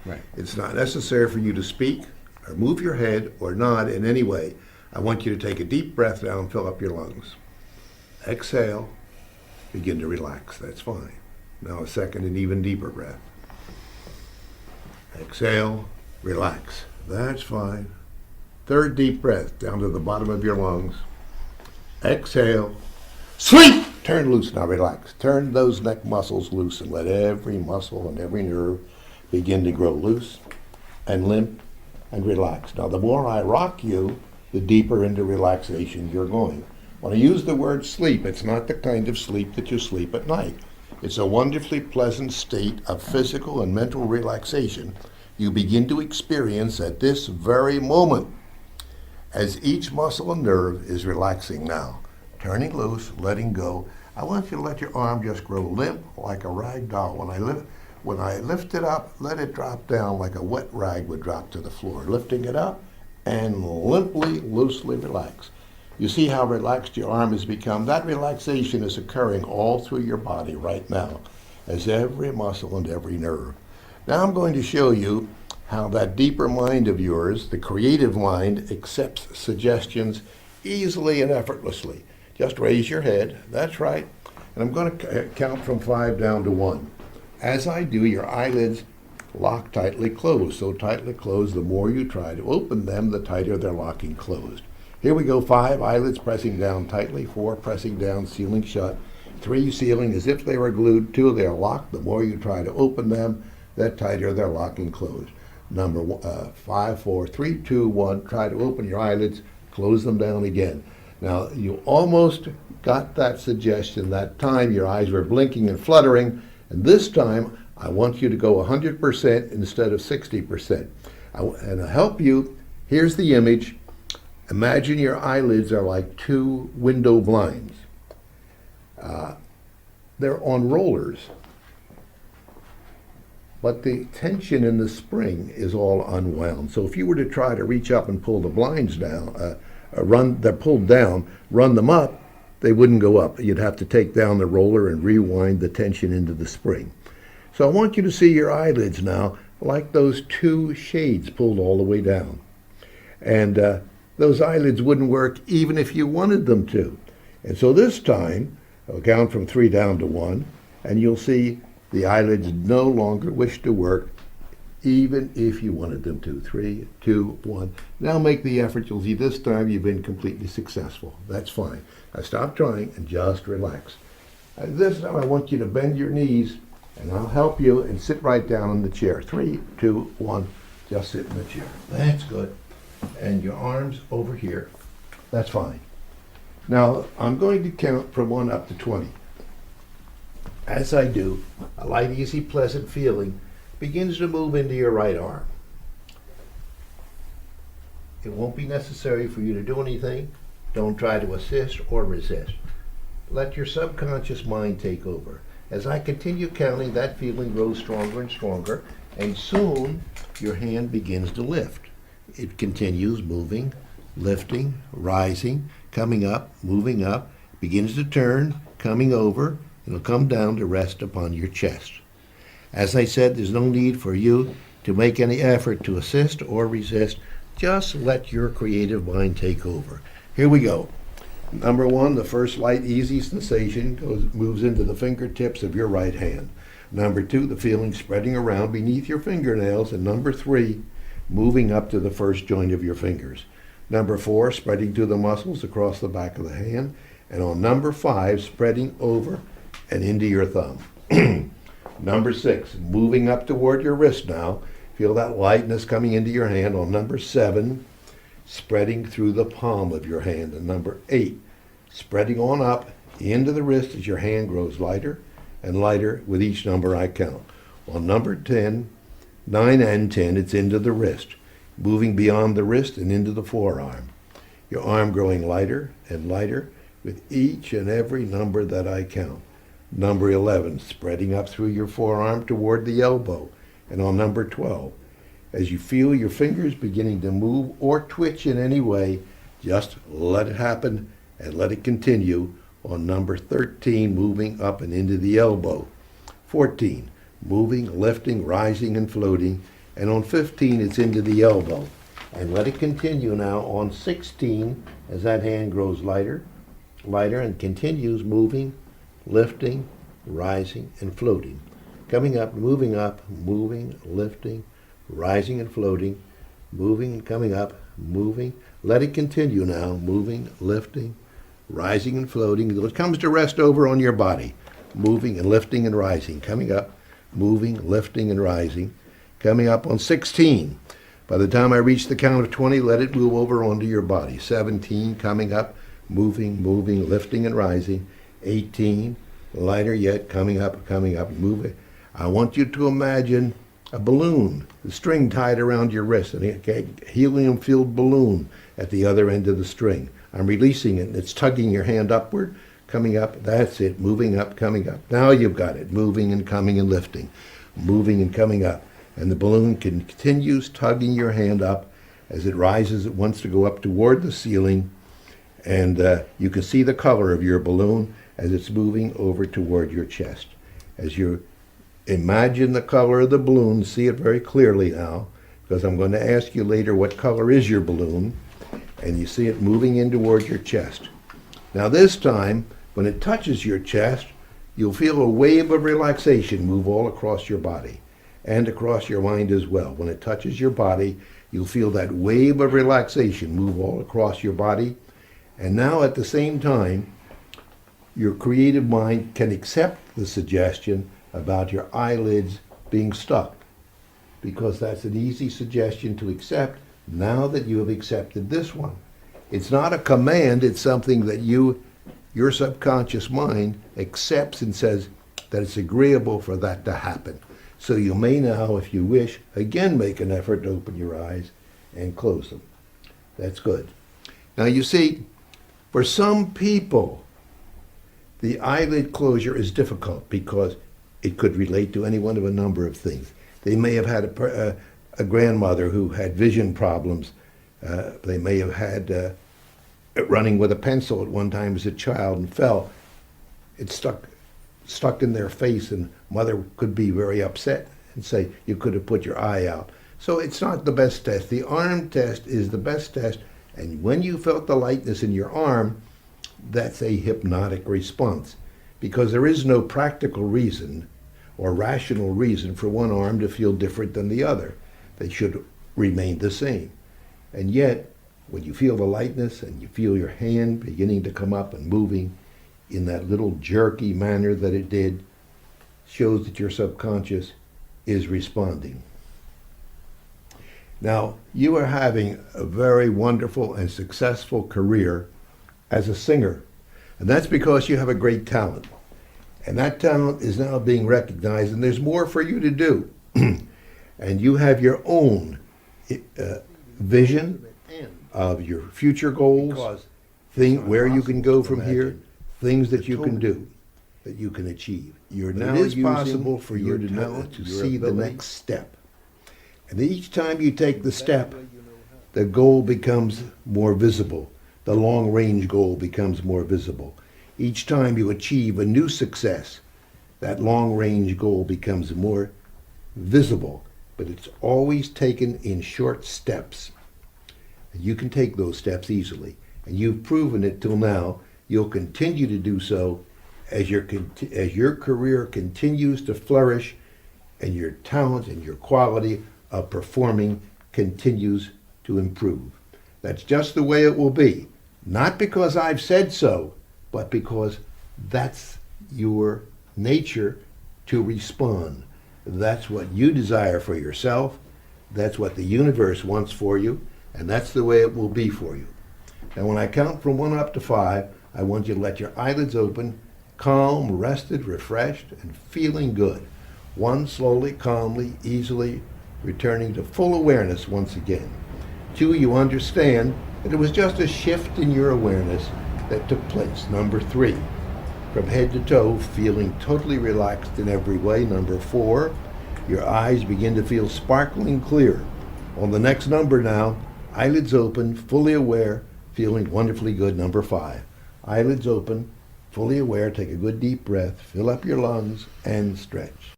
Right. It's not necessary for you to speak or move your head or nod in any way. I want you to take a deep breath now and fill up your lungs. Exhale. Begin to relax. That's fine. Now a second and even deeper breath. Exhale. Relax. That's fine. Third deep breath down to the bottom of your lungs. Exhale. Sleep! Turn loose now, relax. Turn those neck muscles loose and let every muscle and every nerve begin to grow loose and limp and relax. Now, the more I rock you, the deeper into relaxation you're going. When I use the word sleep, it's not the kind of sleep that you sleep at night. It's a wonderfully pleasant state of physical and mental relaxation you begin to experience at this very moment as each muscle and nerve is relaxing now. Turning loose, letting go. I want you to let your arm just grow limp like a rag doll. When I lift it up, let it drop down like a wet rag would drop to the floor. Lifting it up and limply, loosely relax. You see how relaxed your arm has become? That relaxation is occurring all through your body right now as every muscle and every nerve. Now I'm going to show you how that deeper mind of yours, the creative mind, accepts suggestions easily and effortlessly. Just raise your head. That's right. And I'm going to count from 5 down to 1. As I do, your eyelids lock tightly closed. So tightly closed, the more you try to open them, the tighter they're locking closed. Here we go. 5, eyelids pressing down tightly. 4, pressing down, sealing shut. 3, sealing as if they were glued. 2, they're locked. The more you try to open them, the tighter they're locking closed. Number 5, 4, 3, 2, 1. Try to open your eyelids. Close them down again. Now, you almost got that suggestion. That time your eyes were blinking and fluttering, and this time I want you to go 100% instead of 60%. And to help you, here's the image. Imagine your eyelids are like 2 window blinds. They're on rollers, but the tension in the spring is all unwound. So if you were to try to reach up and pull the blinds down, they're pulled down, run them up, they wouldn't go up. You'd have to take down the roller and rewind the tension into the spring. So I want you to see your eyelids now like those 2 shades pulled all the way down. And those eyelids wouldn't work even if you wanted them to. And so this time, I'll count from 3 down to 1, and you'll see the eyelids no longer wish to work even if you wanted them to. 3, 2, 1. Now make the effort. You'll see this time you've been completely successful. That's fine. Now stop trying and just relax. This time I want you to bend your knees, and I'll help you, and sit right down in the chair. 3, 2, 1. Just sit in the chair. That's good. And your arms over here. That's fine. Now I'm going to count from 1 up to 20. As I do, a light, easy, pleasant feeling begins to move into your right arm. It won't be necessary for you to do anything. Don't try to assist or resist. Let your subconscious mind take over. As I continue counting, that feeling grows stronger and stronger, and soon your hand begins to lift. It continues moving, lifting, rising, coming up, moving up, begins to turn, coming over. It'll come down to rest upon your chest. As I said, there's no need for you to make any effort to assist or resist. Just let your creative mind take over. Here we go. Number 1, the first light, easy sensation moves into the fingertips of your right hand. Number 2, the feeling spreading around beneath your fingernails. And number 3, moving up to the first joint of your fingers. Number 4, spreading to the muscles across the back of the hand. And on number 5, spreading over and into your thumb. Number 6, moving up toward your wrist now. Feel that lightness coming into your hand. On number 7, spreading through the palm of your hand. And number 8, spreading on up into the wrist as your hand grows lighter and lighter with each number I count. On number 10, 9 and 10, it's into the wrist, moving beyond the wrist and into the forearm. Your arm growing lighter and lighter with each and every number that I count. Number 11, spreading up through your forearm toward the elbow. And on number 12, as you feel your fingers beginning to move or twitch in any way, just let it happen and let it continue. On number 13, moving up and into the elbow. 14, moving, lifting, rising, and floating. And on 15, it's into the elbow. And let it continue now on 16 as that hand grows lighter, lighter, and continues moving, lifting, rising, and floating. Coming up, moving, lifting, rising and floating, moving, coming up, moving. Let it continue now, moving, lifting, rising and floating until it comes to rest over on your body. Moving and lifting and rising, coming up, moving, lifting and rising. Coming up on 16. By the time I reach the count of 20, let it move over onto your body. 17, coming up, moving, lifting and rising. 18, lighter yet, coming up, moving. I want you to imagine a balloon, the string tied around your wrist, and a helium-filled balloon at the other end of the string. I'm releasing it, and it's tugging your hand upward, coming up. That's it, moving up, coming up. Now you've got it, moving and coming and lifting, moving and coming up. And the balloon continues tugging your hand up as it rises. It wants to go up toward the ceiling, and you can see the color of your balloon as it's moving over toward your chest. As you imagine the color of the balloon, see it very clearly now, because I'm going to ask you later what color is your balloon, and you see it moving in toward your chest. Now this time, when it touches your chest, you'll feel a wave of relaxation move all across your body and across your mind as well. When it touches your body, you'll feel that wave of relaxation move all across your body. And now at the same time, your creative mind can accept the suggestion about your eyelids being stuck, because that's an easy suggestion to accept now that you have accepted this one. It's not a command, it's something that your subconscious mind accepts and says that it's agreeable for that to happen. So you may now, if you wish, again make an effort to open your eyes and close them. That's good. Now you see, for some people, the eyelid closure is difficult because it could relate to any one of a number of things. They may have had a grandmother who had vision problems. They may have had running with a pencil at one time as a child and fell. It stuck in their face, and mother could be very upset and say, you could have put your eye out. So it's not the best test. The arm test is the best test, and when you felt the lightness in your arm, that's a hypnotic response, because there is no practical reason or rational reason for one arm to feel different than the other. They should remain the same. And yet, when you feel the lightness and you feel your hand beginning to come up and moving in that little jerky manner that it did, shows that your subconscious is responding. Now, you are having a very wonderful and successful career as a singer, and that's because you have a great talent. And that talent is now being recognized, and there's more for you to do. And you have your own vision of your future goals, where you can go from here, things that you can do, that you can achieve. It is possible for you to see the next step. And each time you take the step, the goal becomes more visible. The long-range goal becomes more visible. Each time you achieve a new success, that long-range goal becomes more visible, but it's always taken in short steps. And you can take those steps easily, and you've proven it till now. You'll continue to do so as your career continues to flourish, and your talent and your quality of performing continues to improve. That's just the way it will be. Not because I've said so, but because that's your nature to respond. That's what you desire for yourself. That's what the universe wants for you, and that's the way it will be for you. And when I count from 1 up to 5, I want you to let your eyelids open, calm, rested, refreshed, and feeling good. 1, slowly, calmly, easily, returning to full awareness once again. 2, you understand that it was just a shift in your awareness that took place. Number 3, from head to toe, feeling totally relaxed in every way. Number 4, your eyes begin to feel sparkling clear. On the next number now, eyelids open, fully aware, feeling wonderfully good. Number 5, eyelids open, fully aware, take a good deep breath, fill up your lungs, and stretch.